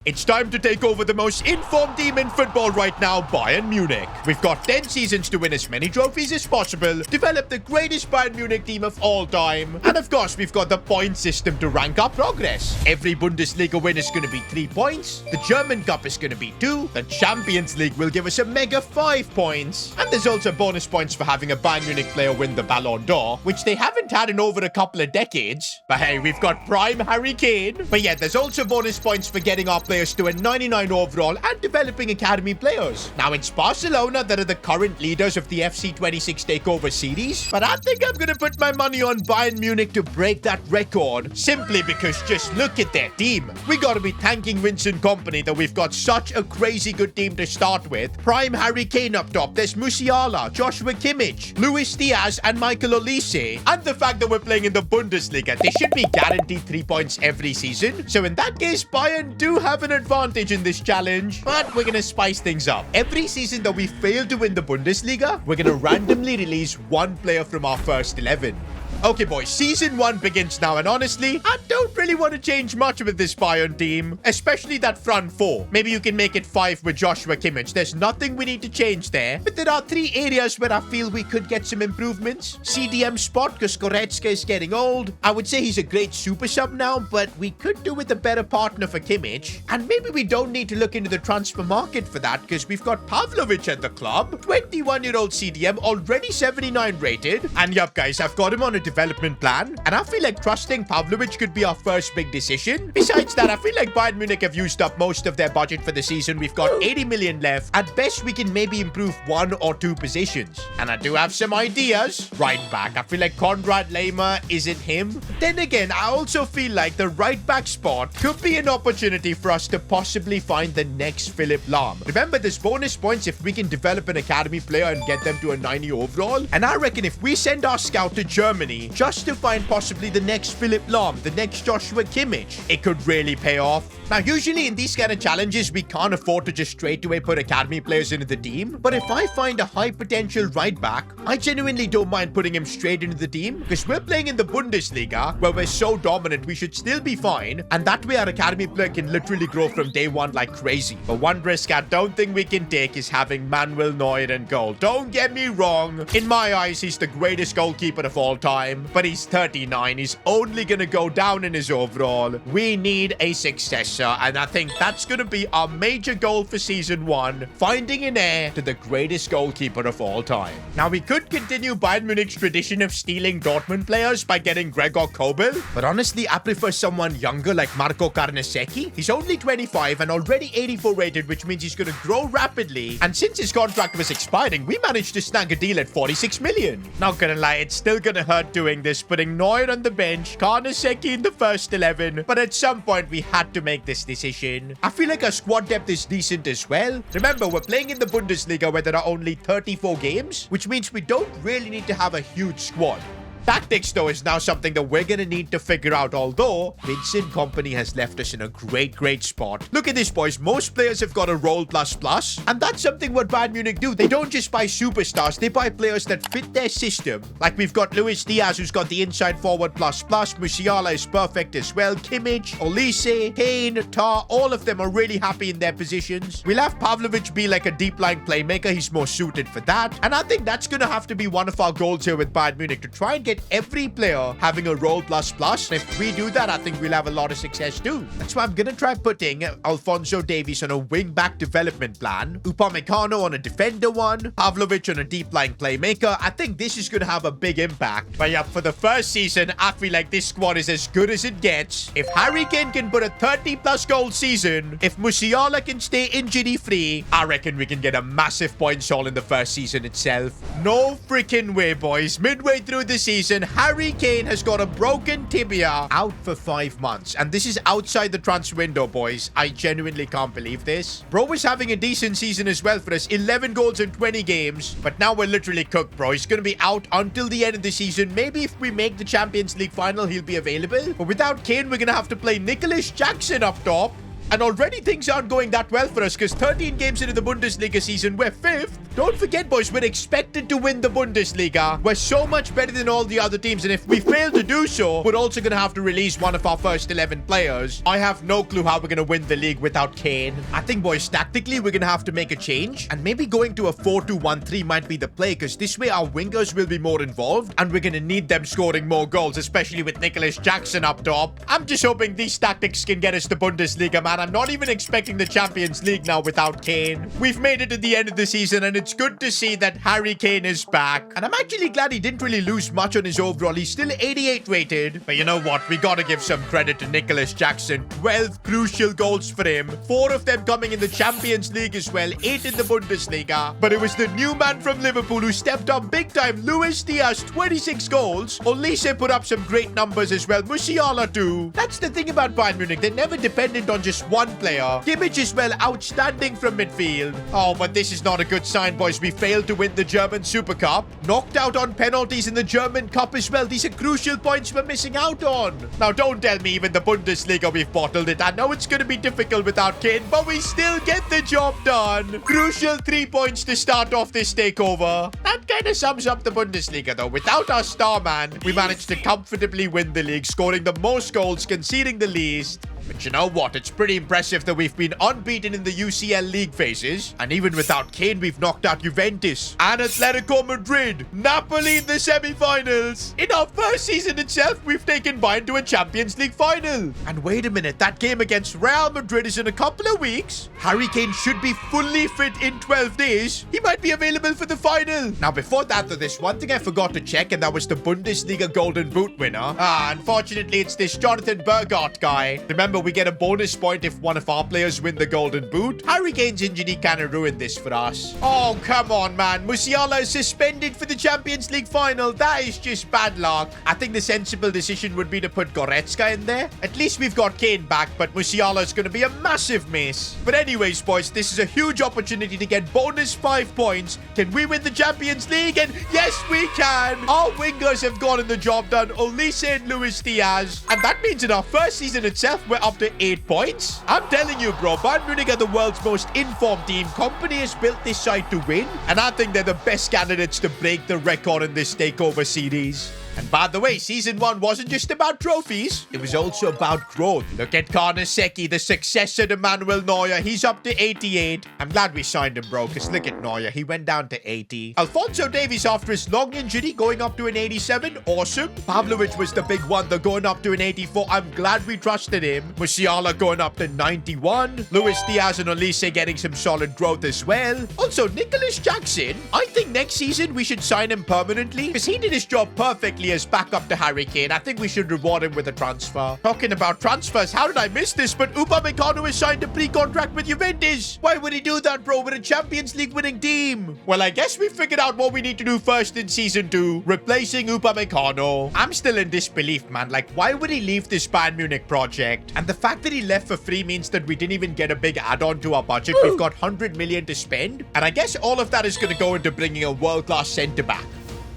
It's time to take over the most informed team in football right now, Bayern Munich. We've got 10 seasons to win as many trophies as possible, develop the greatest Bayern Munich team of all time, and of course, we've got the point system to rank our progress. Every Bundesliga win is going to be 3 points, the German Cup is going to be 2, the Champions League will give us a mega 5 points, and there's also bonus points for having a Bayern Munich player win the Ballon d'Or, which they haven't had in over a couple of decades. But hey, we've got prime Harry Kane. But yeah, there's also bonus points for getting our players to a 99 overall and developing academy players. Now, it's Barcelona that are the current leaders of the FC 26 Takeover series, but I think I'm gonna put my money on Bayern Munich to break that record, simply because just look at their team. We gotta be thanking Vincent Kompany that we've got such a crazy good team to start with. Prime Harry Kane up top, there's Musiala, Joshua Kimmich, Luis Diaz, and Michael Olise. And the fact that we're playing in the Bundesliga, they should be guaranteed 3 points every season. So in that case, Bayern do have an advantage in this challenge, but we're gonna spice things up. Every season that we fail to win the Bundesliga, we're gonna randomly release one player from our first 11. Okay, boys, season 1 begins now, and honestly, I don't really want to change much with this Bayern team, especially that front 4. Maybe you can make it 5 with Joshua Kimmich. There's nothing we need to change there, but there are 3 areas where I feel we could get some improvements. CDM spot, because Goretzka is getting old. I would say he's a great super sub now, but we could do with a better partner for Kimmich. And maybe we don't need to look into the transfer market for that, because we've got Pavlovic at the club, 21-year-old CDM, already 79 rated. And yup, guys, I've got him on a development plan, and I feel like trusting Pavlovic could be our first big decision. Besides that, I feel like Bayern Munich have used up most of their budget for the season. We've got 80 million left. At best, we can maybe improve 1 or 2 positions. And I do have some ideas. Right back, I feel like Konrad Laimer isn't him. Then again, I also feel like the right back spot could be an opportunity for us to possibly find the next Philipp Lahm. Remember, there's bonus points if we can develop an academy player and get them to a 90 overall. And I reckon if we send our scout to Germany just to find possibly the next Philipp Lahm, the next Joshua Kimmich, it could really pay off. Now, usually in these kind of challenges, we can't afford to just straight away put academy players into the team. But if I find a high potential right back, I genuinely don't mind putting him straight into the team, because we're playing in the Bundesliga where we're so dominant, we should still be fine. And that way our academy player can literally grow from day 1 like crazy. But one risk I don't think we can take is having Manuel Neuer in goal. Don't get me wrong. In my eyes, he's the greatest goalkeeper of all time, but he's 39. He's only gonna go down in his overall. We need a successor, and I think that's gonna be our major goal for season 1, finding an heir to the greatest goalkeeper of all time. Now, we could continue Bayern Munich's tradition of stealing Dortmund players by getting Gregor Kobel, but honestly, I prefer someone younger like Marco Carnesecchi. He's only 25 and already 84 rated, which means he's gonna grow rapidly, and since his contract was expiring, we managed to snag a deal at 46 million. Not gonna lie, it's still gonna hurt doing this, putting Neuer on the bench, Carnesecchi in the first 11, but at some point we had to make this decision. I feel like our squad depth is decent as well. Remember, we're playing in the Bundesliga where there are only 34 games, which means we don't really need to have a huge squad. Tactics, though, is now something that we're gonna need to figure out, although Vincent Kompany has left us in a great spot. Look at this, boys. Most players have got a role plus, and that's something what Bayern Munich do. They don't just buy superstars, they buy players that fit their system. Like, we've got Luis Diaz, who's got the inside forward plus. Musiala is perfect as well. Kimmich, Olise, Kane, Tar, all of them are really happy in their positions. We'll have Pavlovic be like a deep-lying playmaker. He's more suited for that, and I think that's gonna have to be one of our goals here with Bayern Munich, to try and get every player having a role plus. And if we do that, I think we'll have a lot of success too. That's why I'm gonna try putting Alphonso Davies on a wing-back development plan, Upamecano on a defender one, Pavlovic on a deep-lying playmaker. I think this is gonna have a big impact. But yeah, for the first season, I feel like this squad is as good as it gets. If Harry Kane can put a 30+ goal season, if Musiala can stay injury-free, I reckon we can get a massive points haul in the first season itself. No freaking way, boys. Midway through the season, Harry Kane has got a broken tibia, out for 5 months. And this is outside the transfer window, boys. I genuinely can't believe this. Bro was having a decent season as well for us. 11 goals in 20 games. But now we're literally cooked, bro. He's going to be out until the end of the season. Maybe if we make the Champions League final, he'll be available. But without Kane, we're going to have to play Nicholas Jackson up top. And already things aren't going that well for us because 13 games into the Bundesliga season, we're 5th. Don't forget, boys, we're expected to win the Bundesliga. We're so much better than all the other teams, and if we fail to do so, we're also going to have to release one of our first 11 players. I have no clue how we're going to win the league without Kane. I think, boys, tactically, we're going to have to make a change, and maybe going to a 4-2-1-3 might be the play, because this way our wingers will be more involved, and we're going to need them scoring more goals, especially with Nicholas Jackson up top. I'm just hoping these tactics can get us the Bundesliga, man. I'm not even expecting the Champions League now without Kane. We've made it to the end of the season, and it's good to see that Harry Kane is back. And I'm actually glad he didn't really lose much on his overall. He's still 88 rated. But you know what? We gotta give some credit to Nicholas Jackson. 12 crucial goals for him. 4 of them coming in the Champions League as well. 8 in the Bundesliga. But it was the new man from Liverpool who stepped up big time. Luis Diaz, 26 goals. Olise put up some great numbers as well. Musiala too. That's the thing about Bayern Munich. They're never dependent on just one player. Kimmich as well, outstanding from midfield. Oh, but this is not a good sign, boys. We failed to win the German Super Cup. Knocked out on penalties in the German Cup as well. These are crucial points we're missing out on. Now, don't tell me even the Bundesliga we've bottled it. I know it's going to be difficult without Kane, but we still get the job done. Crucial 3 points to start off this takeover. That kind of sums up the Bundesliga, though. Without our star man, we managed to comfortably win the league, scoring the most goals, conceding the least. But you know what? It's pretty impressive that we've been unbeaten in the UCL league phases. And even without Kane, we've knocked out Juventus and Atletico Madrid. Napoli in the semi-finals. In our first season itself, we've taken Bayern to a Champions League final. And wait a minute, that game against Real Madrid is in a couple of weeks. Harry Kane should be fully fit in 12 days. He might be available for the final. Now, before that, though, there's one thing I forgot to check, and that was the Bundesliga Golden Boot winner. Unfortunately, it's this Jonathan Bergart guy. Remember, we get a bonus point if one of our players win the Golden Boot. Harry Kane's injury kind of ruined this for us. Oh, come on, man. Musiala is suspended for the Champions League final. That is just bad luck. I think the sensible decision would be to put Goretzka in there. At least we've got Kane back, but Musiala is going to be a massive miss. But anyways, boys, this is a huge opportunity to get bonus 5 points. Can we win the Champions League? And yes, we can. Our wingers have gotten the job done. Olise and Luis Diaz. And that means in our first season itself, we're up to 8 points. I'm telling you, bro, Bayern Munich are the world's most informed team. Company has built this side to win, and I think they're the best candidates to break the record in this takeover series. And by the way, Season 1 wasn't just about trophies. It was also about growth. Look at Karnaseki, the successor to Manuel Neuer. He's up to 88. I'm glad we signed him, bro, because look at Neuer. He went down to 80. Alphonso Davies, after his long injury, going up to an 87. Awesome. Pavlovic was the big one. They're going up to an 84. I'm glad we trusted him. Musiala going up to 91. Luis Diaz and Olise getting some solid growth as well. Also, Nicholas Jackson. I think next season we should sign him permanently because he did his job perfectly as backup to Harry Kane. I think we should reward him with a transfer. Talking about transfers, how did I miss this? But Upamecano has signed a pre-contract with Juventus. Why would he do that, bro? We're a Champions League winning team. Well, I guess we figured out what we need to do first in Season 2. Replacing Upamecano. I'm still in disbelief, man. Like, why would he leave this Bayern Munich project? And the fact that he left for free means that we didn't even get a big add-on to our budget. We've got 100 million to spend. And I guess all of that is going to go into bringing a world-class centre-back.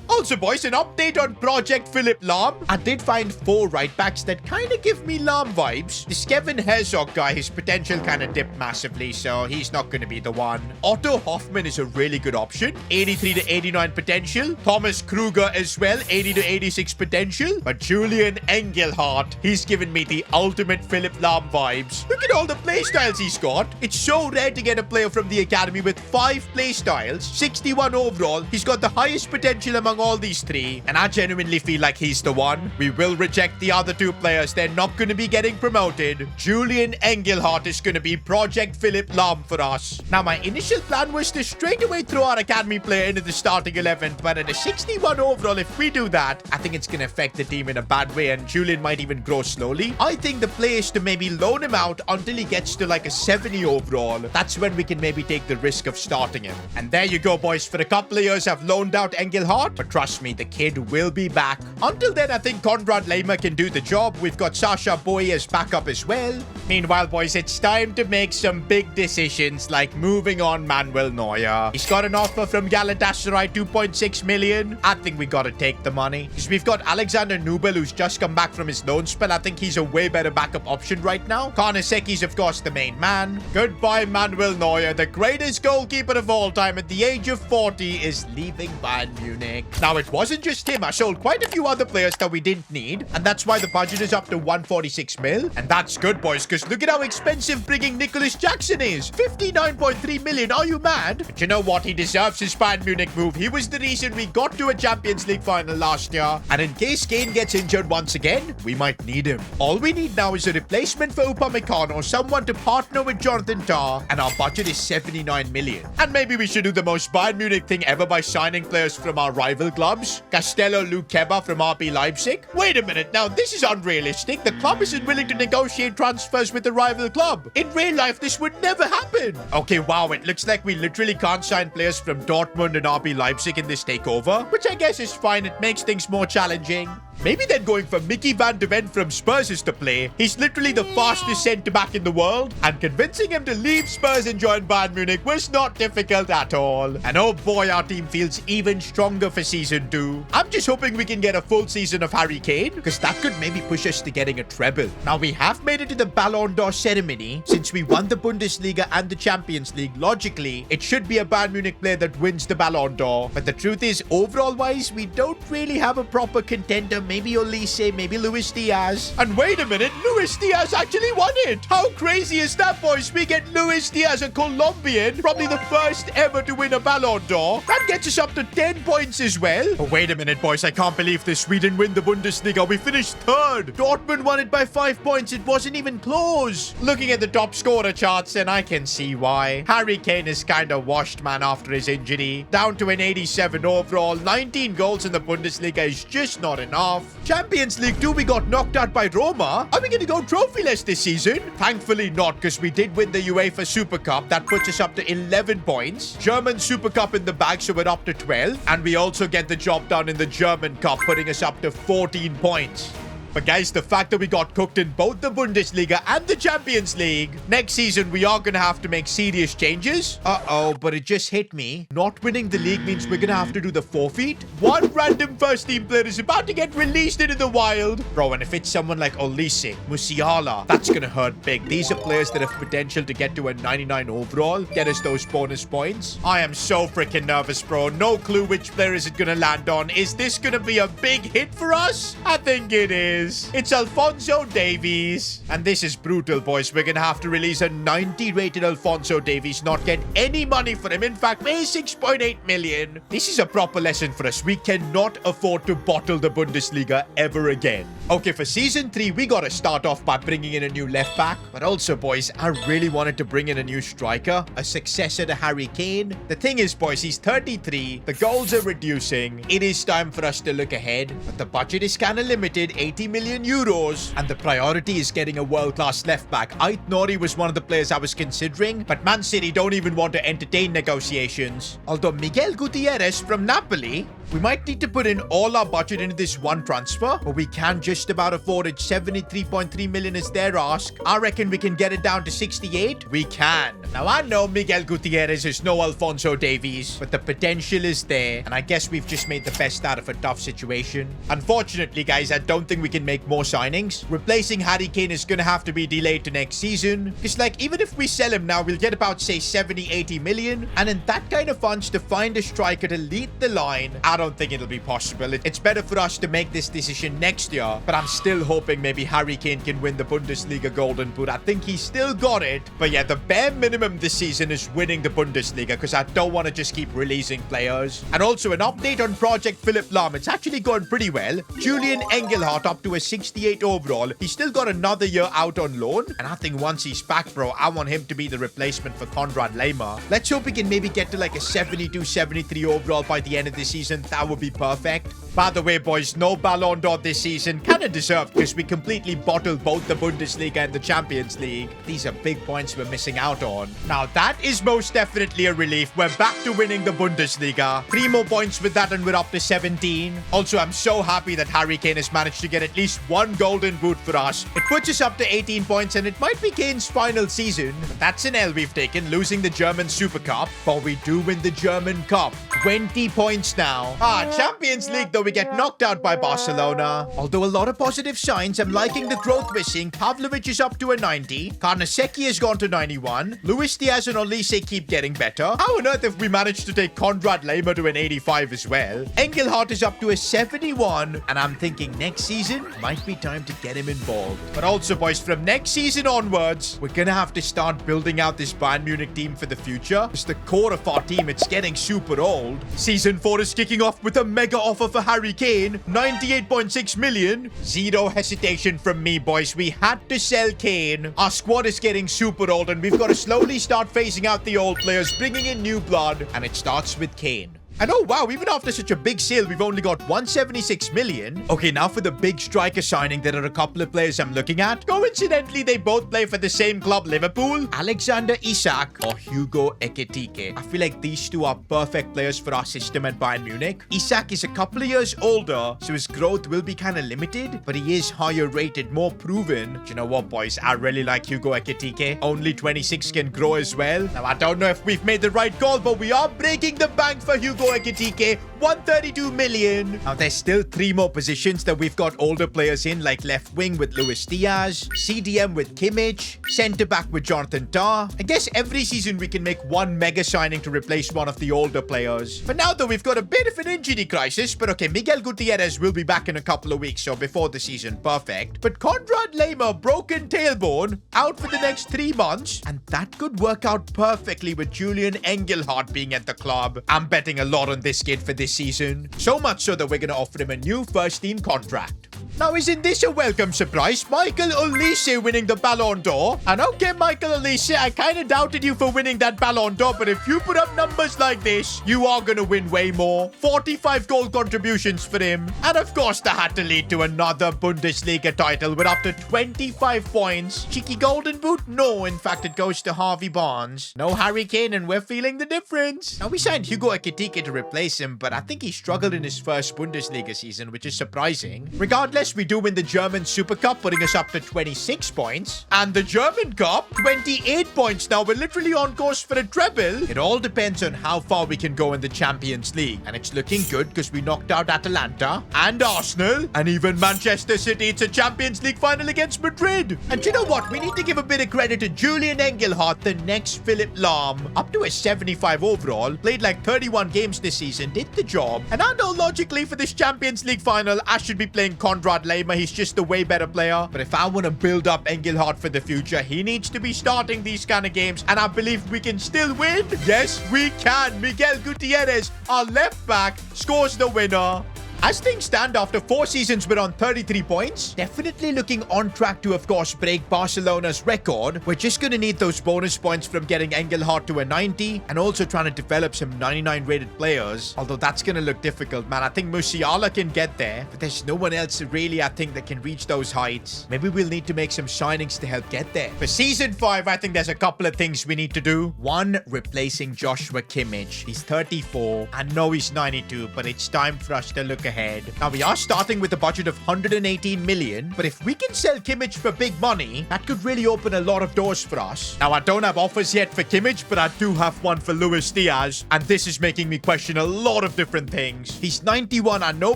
Also, boys, an update on Project Philipp Lahm. I did find 4 right-backs that kind of give me Lahm vibes. This Kevin Herzog guy, his potential kind of dipped massively, so he's not going to be the one. Otto Hoffmann is a really good option. 83 to 89 potential. Thomas Kruger as well, 80 to 86 potential. But Julian Engelhardt, he's given me the ultimate Philipp Lahm vibes. Look at all the playstyles he's got. It's so rare to get a player from the academy with 5 playstyles, 61 overall. He's got the highest potential among all these 3, and I genuinely feel like he's the one. We will reject the other 2 players. They're not going to be getting promoted. Julian Engelhardt is going to be Project Philipp Lahm for us. Now, my initial plan was to straight away throw our academy player into the starting 11, but at a 61 overall, if we do that, I think it's going to affect the team in a bad way, and Julian might even grow slowly. I think the play is to maybe loan him out until he gets to like a 70 overall. That's when we can maybe take the risk of starting him. And there you go, boys. For a couple of years, I've loaned out Engelhardt, but trust me, the kid will be back. Until then, I think Konrad Laimer can do the job. We've got Sasha Boye as backup as well. Meanwhile, boys, it's time to make some big decisions, like moving on Manuel Neuer. He's got an offer from Galatasaray, 2.6 million. I think we gotta take the money. Because we've got Alexander Nubel, who's just come back from his loan spell. I think he's a way better backup option right now. Karnaseki's, of course, the main man. Goodbye, Manuel Neuer, the greatest goalkeeper of all time at the age of 40, is leaving Bayern Munich. Now, it wasn't just him. I sold quite a few other players that we didn't need, and that's why the budget is up to 146 mil. And that's good, boys, because look at how expensive bringing Nicholas Jackson is. 59.3 million. Are you mad? But you know what? He deserves his Bayern Munich move. He was the reason we got to a Champions League final last year. And in case Kane gets injured once again, we might need him. All we need now is a replacement for Upamecano, someone to partner with Jonathan Tah, and our budget is 79 million. And maybe we should do the most Bayern Munich thing ever by signing players from our rival clubs. Castello Lukeba from RB Leipzig. Wait a minute, now this is unrealistic. The club isn't willing to negotiate transfers with the rival club. In real life, this would never happen. Okay, wow, it looks like we literally can't sign players from Dortmund and RB Leipzig in this takeover, which I guess is fine. It makes things more challenging. Maybe then going for Mickey van de Ven from Spurs is to play. He's literally the fastest centre-back in the world, and convincing him to leave Spurs and join Bayern Munich was not difficult at all. And oh boy, our team feels even stronger for Season 2. I'm just hoping we can get a full season of Harry Kane, because that could maybe push us to getting a treble. Now, we have made it to the Ballon d'Or ceremony. Since we won the Bundesliga and the Champions League, logically, it should be a Bayern Munich player that wins the Ballon d'Or. But the truth is, overall-wise, we don't really have a proper contender. Maybe Olise, maybe Luis Diaz. And wait a minute, Luis Diaz actually won it. How crazy is that, boys? We get Luis Diaz, a Colombian, probably the first ever to win a Ballon d'Or. That gets us up to 10 points as well. Oh, wait a minute, boys. I can't believe this. We didn't win the Bundesliga. We finished third. Dortmund won it by 5 points. It wasn't even close. Looking at the top scorer charts, then I can see why. Harry Kane is kind of washed, man, after his injury. Down to an 87 overall. 19 goals in the Bundesliga is just not enough. Champions League 2, we got knocked out by Roma. Are we going to go trophyless this season? Thankfully not, because we did win the UEFA Super Cup. That puts us up to 11 points. German Super Cup in the bag, so we're up to 12. And we also get the job done in the German Cup, putting us up to 14 points. But guys, the fact that we got cooked in both the Bundesliga and the Champions League, next season we are going to have to make serious changes. Uh-oh, but it just hit me. Not winning the league means we're going to have to do the forfeit. One random first team player is about to get released into the wild. Bro, and if it's someone like Olise, Musiala, that's going to hurt big. These are players that have potential to get to a 99 overall, get us those bonus points. I am so freaking nervous, bro. No clue which player is it going to land on. Is this going to be a big hit for us? I think it is. It's Alphonso Davies. And this is brutal, boys. We're going to have to release a 90 rated Alphonso Davies, not get any money for him. In fact, pay 6.8 million. This is a proper lesson for us. We cannot afford to bottle the Bundesliga ever again. Okay, for Season 3, we got to start off by bringing in a new left back. But also, boys, I really wanted to bring in a new striker, a successor to Harry Kane. The thing is, boys, he's 33. The goals are reducing. It is time for us to look ahead. But the budget is kind of limited, 80 million euros. And the priority is getting a world-class left back. Ait Nouri was one of the players I was considering. But Man City don't even want to entertain negotiations. Although Miguel Gutierrez from Napoli, we might need to put in all our budget into this one transfer, but we can just about afford it. 73.3 million is their ask. I reckon we can get it down to 68. We can. Now, I know Miguel Gutierrez is no Alphonso Davies, but the potential is there, and I guess we've just made the best out of a tough situation. Unfortunately, guys, I don't think we can make more signings. Replacing Harry Kane is going to have to be delayed to next season, because, like, even if we sell him now, we'll get about, say, 70-80 million, and in that kind of funds to find a striker to lead the line, I don't think it'll be possible. It's better for us to make this decision next year, but I'm still hoping maybe Harry Kane can win the Bundesliga Golden Boot. I think he's still got it, but yeah, the bare minimum this season is winning the Bundesliga, because I don't want to just keep releasing players. And also an update on Project Philipp Lahm. It's actually going pretty well. Julian Engelhardt up to a 68 overall. He's still got another year out on loan, and I think once he's back, bro, I want him to be the replacement for Konrad Laimer. Let's hope we can maybe get to like a 72-73 overall by the end of the season. then that would be perfect. By the way, boys, no Ballon d'Or this season. Kind of deserved because we completely bottled both the Bundesliga and the Champions League. These are big points we're missing out on. Now, that is most definitely a relief. We're back to winning the Bundesliga. 3 more points with that and we're up to 17. Also, I'm so happy that Harry Kane has managed to get at least 1 golden boot for us. It puts us up to 18 points and it might be Kane's final season. But that's an L we've taken, losing the German Super Cup. But we do win the German Cup. 20 points now. Champions League though, we get knocked out by Barcelona. Although a lot of positive signs, I'm liking the growth we're seeing. Pavlovic is up to a 90. Karnaseki has gone to 91. Luis Diaz and Olise keep getting better. How on earth have we managed to take Konrad Laimer to an 85 as well? Engelhardt is up to a 71. And I'm thinking next season might be time to get him involved. But also, boys, from next season onwards, we're going to have to start building out this Bayern Munich team for the future. It's the core of our team. It's getting super old. Season 4 is kicking off with a mega offer for Harry Kane. 98.6 million. Zero hesitation from me, boys. We had to sell Kane. Our squad is getting super old and we've got to slowly start phasing out the old players, bringing in new blood. And it starts with Kane. And oh wow, even after such a big sale, we've only got 176 million. Okay, now for the big striker signing, there are a couple of players I'm looking at. Coincidentally, they both play for the same club, Liverpool. Alexander Isak or Hugo Ekitike. I feel like these two are perfect players for our system at Bayern Munich. Isak is a couple of years older, so his growth will be kind of limited, but he is higher rated, more proven. Do you know what, boys? I really like Hugo Ekitike. Only 26 can grow as well. Now, I don't know if we've made the right call, but we are breaking the bank for Hugo Ekitike, 132 million. Now, there's still 3 more positions that we've got older players in, like left wing with Luis Diaz, CDM with Kimmich, centre back with Jonathan Tah. I guess every season we can make 1 mega signing to replace one of the older players. For now, though, we've got a bit of an injury crisis, but okay, Miguel Gutierrez will be back in a couple of weeks, so before the season, perfect. But Konrad Laimer, broken tailbone, out for the next 3 months, and that could work out perfectly with Julian Engelhardt being at the club. I'm betting a lot on this kid for this season. So much so that we're going to offer him a new first team contract. Now, isn't this a welcome surprise? Michael Olise winning the Ballon d'Or. And okay, Michael Olise, I kind of doubted you for winning that Ballon d'Or, but if you put up numbers like this, you are going to win way more. 45 goal contributions for him. And of course, that had to lead to another Bundesliga title with up to 25 points. Cheeky golden boot? No, in fact, it goes to Harvey Barnes. No Harry Kane, and we're feeling the difference. Now, we signed Hugo Ekitike to replace him, but I think he struggled in his first Bundesliga season, which is surprising. Regardless, we do win the German Super Cup, putting us up to 26 points. And the German Cup, 28 points. Now, we're literally on course for a treble. It all depends on how far we can go in the Champions League. And it's looking good because we knocked out Atalanta and Arsenal and even Manchester City. It's a Champions League final against Madrid. And you know what? We need to give a bit of credit to Julian Engelhardt, the next Philip Lahm. Up to a 75 overall. Played like 31 games this season. Did the job. And I know logically for this Champions League final, I should be playing Konrad Laimer. He's just a way better player. But if I want to build up Engelhardt for the future, he needs to be starting these kind of games. And I believe we can still win. Yes, we can. Miguel Gutierrez, our left back, scores the winner. As things stand, after 4 seasons, we're on 33 points. Definitely looking on track to, of course, break Barcelona's record. We're just going to need those bonus points from getting Engelhardt to a 90 and also trying to develop some 99 rated players. Although that's going to look difficult, man. I think Musiala can get there, but there's no one else really, I think, that can reach those heights. Maybe we'll need to make some signings to help get there. For Season 5, I think there's a couple of things we need to do. 1, replacing Joshua Kimmich. He's 34. I know he's 92, but it's time for us to look ahead. Now, we are starting with a budget of 118 million, but if we can sell Kimmich for big money, that could really open a lot of doors for us. Now, I don't have offers yet for Kimmich, but I do have one for Luis Diaz, and this is making me question a lot of different things. He's 91, I know,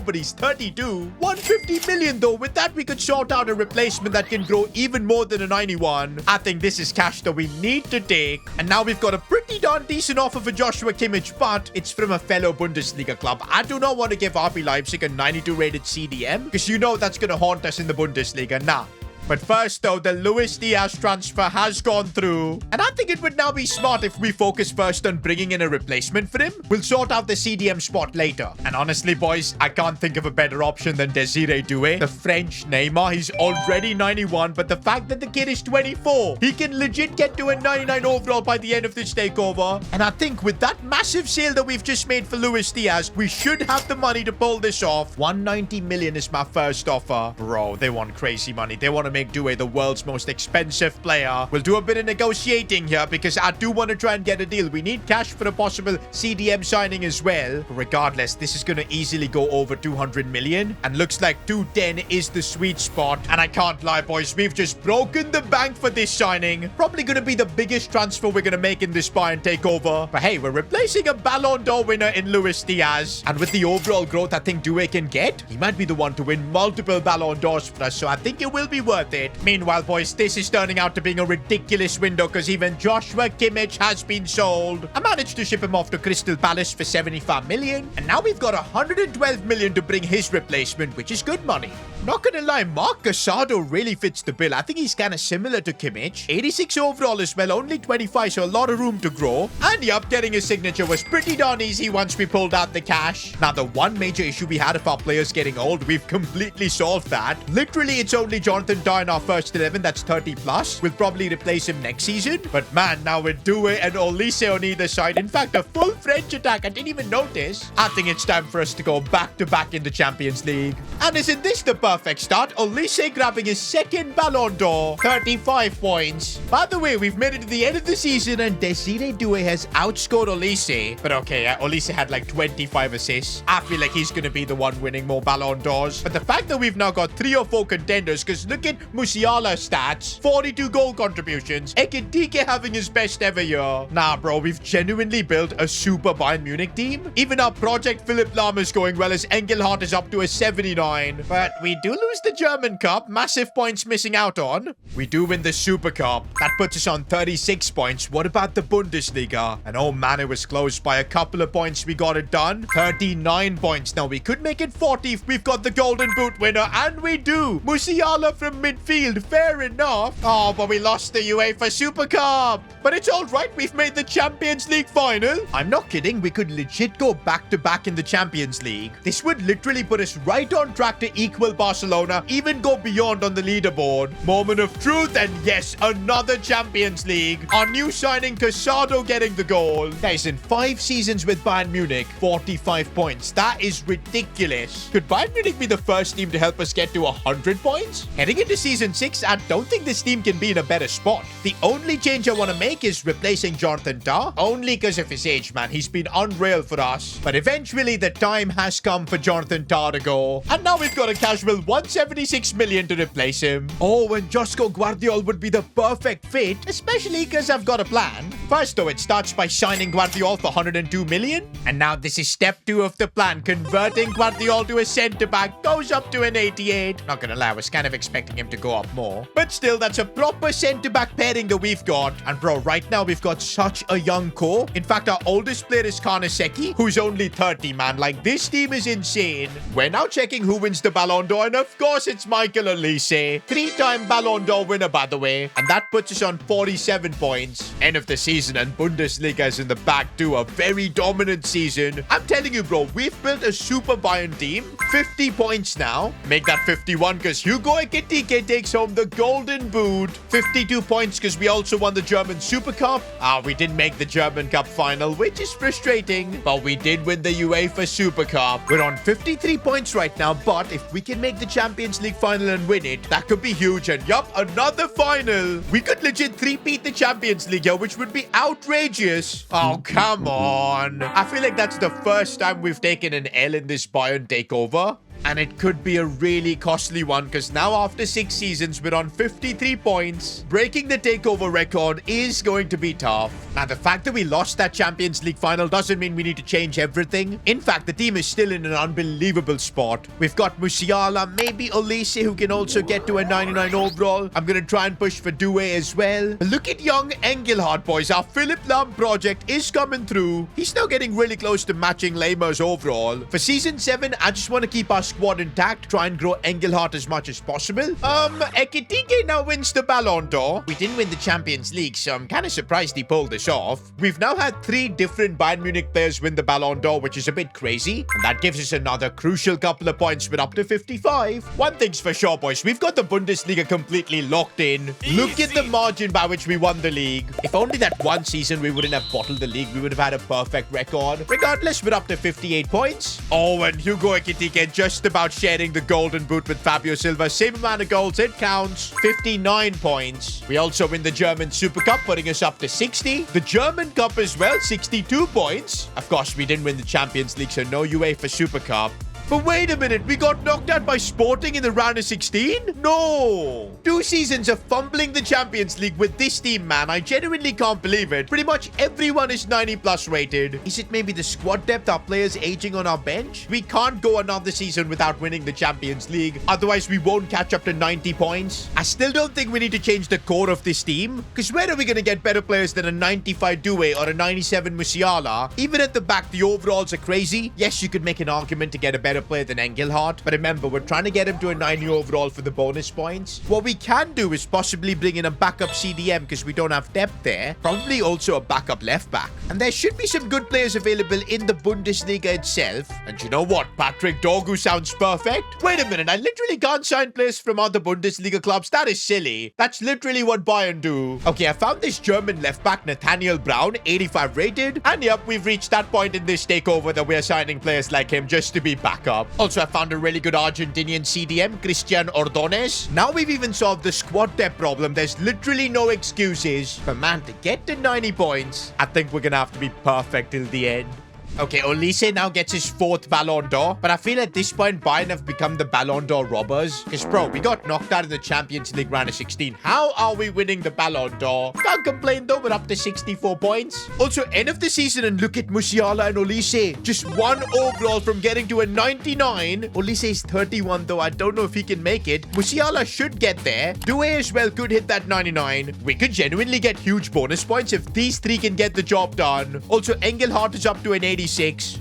but he's 32. 150 million, though. With that, we could sort out a replacement that can grow even more than a 91. I think this is cash that we need to take. And now we've got a pretty darn decent offer for Joshua Kimmich, but it's from a fellow Bundesliga club. I do not want to give RB Leipzig a 92 rated CDM, because you know that's going to haunt us in the Bundesliga. Nah. But first, though, the Luis Diaz transfer has gone through. And I think it would now be smart if we focus first on bringing in a replacement for him. We'll sort out the CDM spot later. And honestly, boys, I can't think of a better option than Desiree Doué, the French Neymar. He's already 91, but the fact that the kid is 24, he can legit get to a 99 overall by the end of this takeover. And I think with that massive sale that we've just made for Luis Diaz, we should have the money to pull this off. 190 million is my first offer. Bro, they want crazy money. They want to make Doué the world's most expensive player. We'll do a bit of negotiating here because I do want to try and get a deal. We need cash for a possible CDM signing as well. Regardless, this is going to easily go over 200 million. And looks like 210 is the sweet spot. And I can't lie, boys. We've just broken the bank for this signing. Probably going to be the biggest transfer we're going to make in this Bayern takeover. But hey, we're replacing a Ballon d'Or winner in Luis Diaz. And with the overall growth I think Doué can get, he might be the one to win multiple Ballon d'Ors for us. So I think it will be worth it. Meanwhile, boys, this is turning out to being a ridiculous window because even Joshua Kimmich has been sold. I managed to ship him off to Crystal Palace for 75 million. And now we've got 112 million to bring his replacement, which is good money. Not gonna lie, Marc Casado really fits the bill. I think he's kind of similar to Kimmich. 86 overall as well, only 25, so a lot of room to grow. And yup, getting his signature was pretty darn easy once we pulled out the cash. Now, the one major issue we had of our players getting old, we've completely solved that. Literally, it's only Jonathan Tah in our first 11 that's 30 plus. We'll probably replace him next season. But man, now with Doué and Olise on either side, in fact, a full French attack, I didn't even notice. I think it's time for us to go back-to-back in the Champions League. And isn't this the perfect start? Olise grabbing his second Ballon d'Or, 35 points. By the way, we've made it to the end of the season and Desiree Doué has outscored Olise. But okay, Olise had like 25 assists. I feel like he's going to be the one winning more Ballon d'Ors. But the fact that we've now got 3 or 4 contenders, because look at Musiala's stats, 42 goal contributions, Ekitike having his best ever year. Nah, bro, we've genuinely built a super Bayern Munich team. Even our project Philipp Lahm is going well as Engelhardt is up to a 79. But we do lose the German Cup, massive points missing out on. We do win the Super Cup. That puts us on 36 points. What about the Bundesliga? And oh man, it was close by a couple of points. We got it done. 39 points. Now we could make it 40 if we've got the Golden Boot winner, and we do. Musiala from midfield, fair enough. Oh, but we lost the UEFA Super Cup. But it's all right. We've made the Champions League final. I'm not kidding. We could legit go back-to-back in the Champions League. This would literally put us right on track to equal Barcelona, even go beyond on the leaderboard. Moment of truth, and yes, another Champions League. Our new signing, Casado, getting the goal. Guys, in 5 seasons with Bayern Munich, 45 points. That is ridiculous. Could Bayern Munich be the first team to help us get to 100 points? Heading into season 6, I don't think this team can be in a better spot. The only change I want to make is replacing Jonathan Tah, only because of his age, man. He's been unreal for us. But eventually, the time has come for Jonathan Tah to go. And now we've got a casual 176 million to replace him. Oh, and Josko Guardiol would be the perfect fit, especially because I've got a plan. First, though, it starts by signing Guardiol for 102 million. And now this is step 2 of the plan. Converting Guardiol to a centre-back goes up to an 88. Not gonna lie, I was kind of expecting him to go up more. But still, that's a proper centre-back pairing that we've got. And bro, right now we've got such a young core. In fact, our oldest player is Karnaseki, who's only 30, man. Like, this team is insane. We're now checking who wins the Ballon d'Or, and of course, it's Michael Olise. 3-time Ballon d'Or winner, by the way. And that puts us on 47 points. End of the season, and Bundesliga is in the back too. A very dominant season. I'm telling you, bro, we've built a super Bayern team. 50 points now. Make that 51 because Hugo Ekitike takes home the Golden Boot. 52 points because we also won the German Super Cup. We didn't make the German Cup final, which is frustrating. But we did win the UEFA Super Cup. We're on 53 points right now, but if we can make the Champions League final and win it, that could be huge. And yup, another final. We could legit three-peat the Champions League here, which would be outrageous. Oh, come on. I feel like that's the first time we've taken an L in this Bayern takeover. And it could be a really costly one because now after 6 seasons, we're on 53 points. Breaking the takeover record is going to be tough. Now, the fact that we lost that Champions League final doesn't mean we need to change everything. In fact, the team is still in an unbelievable spot. We've got Musiala, maybe Olise, who can also get to a 99 overall. I'm going to try and push for Doué as well. Look at young Engelhardt, boys. Our Philipp Lahm project is coming through. He's now getting really close to matching Lehmer's overall. For season 7, I just want to keep our squad intact, try and grow Engelhardt as much as possible. Ekitike now wins the Ballon d'Or. We didn't win the Champions League, so I'm kind of surprised he pulled this off. We've now had 3 different Bayern Munich players win the Ballon d'Or, which is a bit crazy. And that gives us another crucial couple of points. We're up to 55. One thing's for sure, boys. We've got the Bundesliga completely locked in. Look at the margin by which we won the league. If only that one season we wouldn't have bottled the league, we would have had a perfect record. Regardless, we're up to 58 points. Oh, and Hugo Ekitike just about sharing the golden boot with Fabio Silva. Same amount of goals, it counts. 59 points. We also win the German Super Cup, putting us up to 60. The German Cup as well, 62 points. Of course, we didn't win the Champions League, so no UEFA Super Cup. But wait a minute, we got knocked out by Sporting in the round of 16? No! 2 seasons of fumbling the Champions League with this team, man. I genuinely can't believe it. Pretty much everyone is 90 plus rated. Is it maybe the squad depth, our players aging on our bench? We can't go another season without winning the Champions League. Otherwise, we won't catch up to 90 points. I still don't think we need to change the core of this team. Because where are we going to get better players than a 95 Doué or a 97 Musiala? Even at the back, the overalls are crazy. Yes, you could make an argument to get a better player than Engelhardt, but remember, we're trying to get him to a 90 overall for the bonus points. What we can do is possibly bring in a backup CDM because we don't have depth there. Probably also a backup left back. And there should be some good players available in the Bundesliga itself. And you know what? Patrick Dorgu sounds perfect. Wait a minute, I literally can't sign players from other Bundesliga clubs. That is silly. That's literally what Bayern do. Okay, I found this German left back, Nathaniel Brown, 85 rated. And yep, we've reached that point in this takeover that we're signing players like him just to be backup. Also, I found a really good Argentinian CDM, Christian Ordonez. Now we've even solved the squad depth problem. There's literally no excuses. But man, to get to 90 points, I think we're gonna have to be perfect till the end. Okay, Olise now gets his 4th Ballon d'Or, but I feel at this point Bayern have become the Ballon d'Or robbers. Because, bro, we got knocked out in the Champions League round of 16. How are we winning the Ballon d'Or? Can't complain though, we're up to 64 points. Also, end of the season and look at Musiala and Olise. Just 1 overall from getting to a 99. Olise is 31 though, I don't know if he can make it. Musiala should get there. Doué as well could hit that 99. We could genuinely get huge bonus points if these 3 can get the job done. Also, Engelhardt is up to an 86.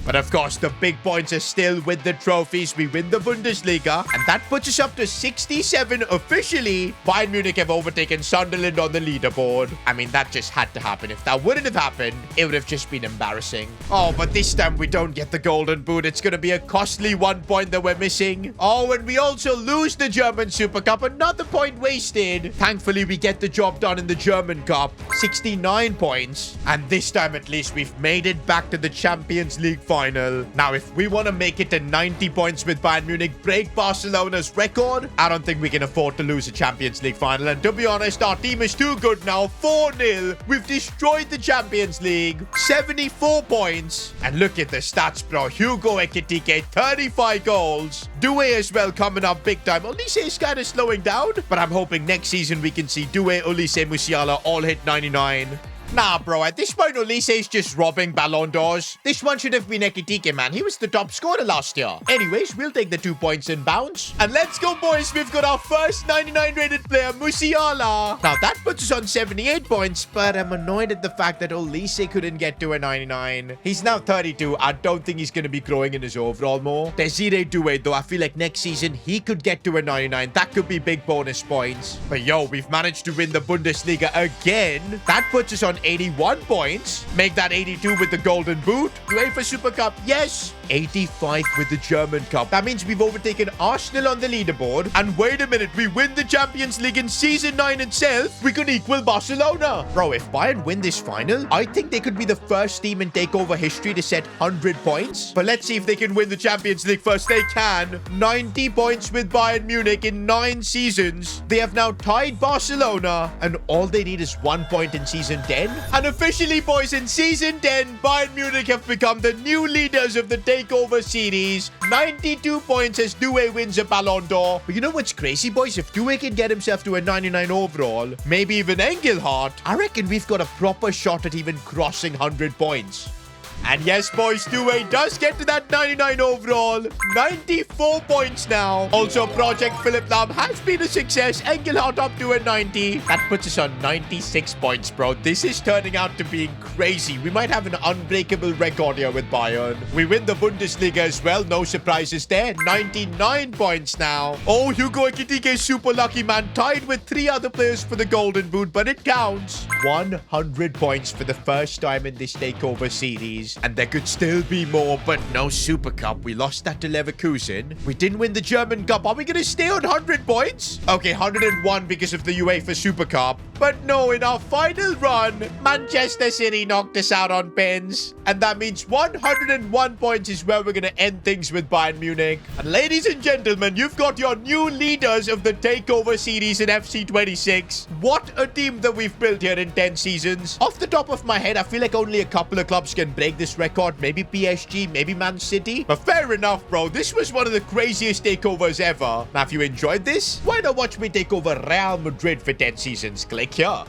But of course, the big points are still with the trophies. We win the Bundesliga, and that puts us up to 67 officially. Bayern Munich have overtaken Sunderland on the leaderboard. I mean, that just had to happen. If that wouldn't have happened, it would have just been embarrassing. Oh, but this time we don't get the golden boot. It's going to be a costly 1 point that we're missing. Oh, and we also lose the German Super Cup. Another point wasted. Thankfully, we get the job done in the German Cup. 69 points. And this time, at least, we've made it back to the Champions League final. Now, if we want to make it to 90 points with Bayern Munich, break Barcelona's record, I don't think we can afford to lose a Champions League final. And to be honest, our team is too good now. 4-0. We've destroyed the Champions League. 74 points. And look at the stats, bro. Hugo Ekitike, 35 goals. Doué as well coming up big time. Olise is kind of slowing down, but I'm hoping next season we can see Doué, Olise, Musiala all hit 99. Nah, bro, at this point, Olise is just robbing Ballon d'Ors. This one should have been Ekitike, man. He was the top scorer last year. Anyways, we'll take the 2 points in bounce. And let's go, boys. We've got our first 99 rated player, Musiala. Now, that puts us on 78 points, but I'm annoyed at the fact that Olise couldn't get to a 99. He's now 32. I don't think he's going to be growing in his overall more. Desiree Doué, though, I feel like next season, he could get to a 99. That could be big bonus points. But yo, we've managed to win the Bundesliga again. That puts us on 81 points. Make that 82 with the golden boot. UEFA Super Cup, yes. 85 with the German Cup. That means we've overtaken Arsenal on the leaderboard. And wait a minute, we win the Champions League in Season 9 itself. We could equal Barcelona. Bro, if Bayern win this final, I think they could be the first team in Takeover history to set 100 points. But let's see if they can win the Champions League first. They can. 90 points with Bayern Munich in 9 seasons. They have now tied Barcelona. And all they need is 1 point in Season 10. And officially, boys, in Season 10, Bayern Munich have become the new leaders of the Takeover series. 92 points as Doué wins a Ballon d'Or. But you know what's crazy, boys? If Doué can get himself to a 99 overall, maybe even Engelhardt, I reckon we've got a proper shot at even crossing 100 points. And yes, boys, 2A does get to that 99 overall. 94 points now. Also, Project Philip Lam has been a success. Engelhardt up to a 90. That puts us on 96 points, bro. This is turning out to be crazy. We might have an unbreakable record here with Bayern. We win the Bundesliga as well. No surprises there. 99 points now. Oh, Hugo Ekitike is super lucky, man. Tied with 3 other players for the golden boot, but it counts. 100 points for the first time in this takeover series. And there could still be more, but no Super Cup. We lost that to Leverkusen. We didn't win the German Cup. Are we going to stay on 100 points? Okay, 101 because of the UEFA Super Cup. But no, in our final run, Manchester City knocked us out on pens. And that means 101 points is where we're going to end things with Bayern Munich. And ladies and gentlemen, you've got your new leaders of the Takeover series in FC26. What a team that we've built here in 10 seasons. Off the top of my head, I feel like only a couple of clubs can break this record. Maybe PSG, maybe Man City. But fair enough, bro. This was one of the craziest takeovers ever. Now, if you enjoyed this, why not watch me take over Real Madrid for 10 seasons? Click here.